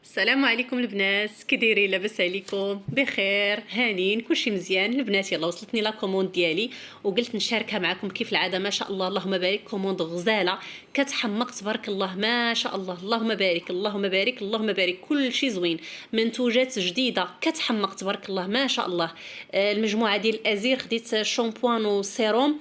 السلام عليكم البنات، كي دايرين؟ لاباس عليكم؟ بخير؟ هانين؟ كلشي مزيان؟ البنات يلا وصلتني لا كوموند ديالي وقلت نشاركها معكم كيف العاده. ما شاء الله اللهم بارك، كوموند غزاله كتحمق تبارك الله ما شاء الله. اللهم بارك اللهم بارك اللهم بارك، كلشي زوين، منتوجات جديده كتحمق تبارك الله ما شاء الله. المجموعه ديال الازير خديت شامبوان وسيروم،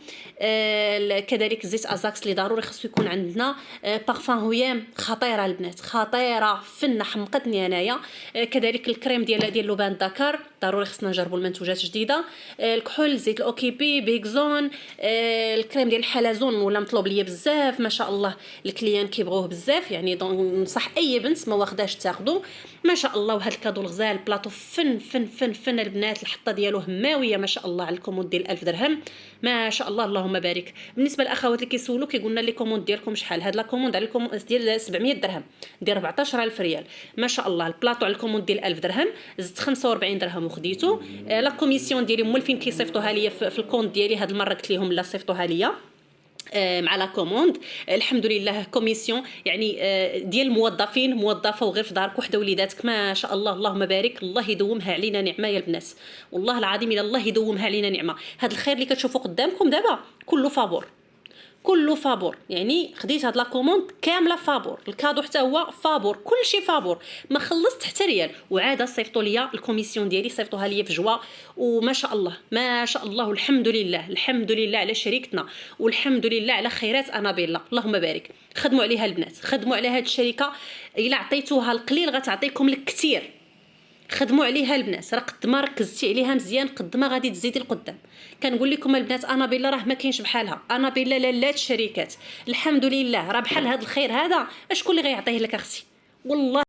كذلك زيت ازاكس اللي ضروري خصو يكون عندنا، بارفان هيام خطيره البنات خطيره فنه حمقتني انايا، كذلك الكريم ديال لوبان داكار ضروري خصنا نجربوا المنتوجات جديده، الكحول زيت الاوكيبي بيكزون، الكريم ديال الحلزون ولا مطلوب ليا بزاف ما شاء الله، الكليان كيبغوه بزاف يعني ننصح اي بنت ما واخداش تاخذو ما شاء الله. وهذا الكادو الغزال بلاطو فن البنات، الحطه ديالو هماويه ما شاء الله على الكوموند ديال 1000 درهم ما شاء الله اللهم بارك. بالنسبه للاخوات اللي كيسولوا كيقولنا لي كوموند ديالكم شحال، هاد لا كوموند على الكوموند ديال 700 درهم ديال 14000 ريال ما شاء الله. البلاطو على الكوموند ديال 1000 درهم زدت 45 درهم وخديته. لا كوميسيون ديالي مولفين كيصيفطوها ليا في الكونت ديالي، هاد المره قلت لهم لا صيفطوها ليا مع لا كوموند الحمد لله. كوميسيون يعني ديال الموظفين، موظفه وغير في دارك وحده وليداتك ما شاء الله اللهم بارك. الله يدومها علينا نعمه يا البنات، والله العظيم الا الله يدومها علينا نعمه. هاد الخير اللي كتشوفوا قدامكم دابا كله فابور، كله فابور، يعني خديت هاد لا كوموند كامله فابور، الكادو حتى هو فابور، كلشي فابور، ما خلصت حتى ريال. وعاده صيفطوا ليا الكوميسيون ديالي صيفطوها ليا في جوا وما شاء الله ما شاء الله. والحمد لله الحمد لله على شريكتنا، والحمد لله على خيرات انابيلا اللهم بارك. خدموا عليها البنات، خدموا على هاد الشركه، الا عطيتوها القليل غتعطيكم الكثير. خدموا عليها البنات، راه قد ما ركزتي عليها مزيان قد ما غادي تزيدي لقدام. كنقول لكم البنات انابيلا راه ما كاينش بحالها، انابيلا لالات الشركات الحمد لله. راه بحال هذا الخير هذا شكون اللي غيعطيه لك اختي؟ والله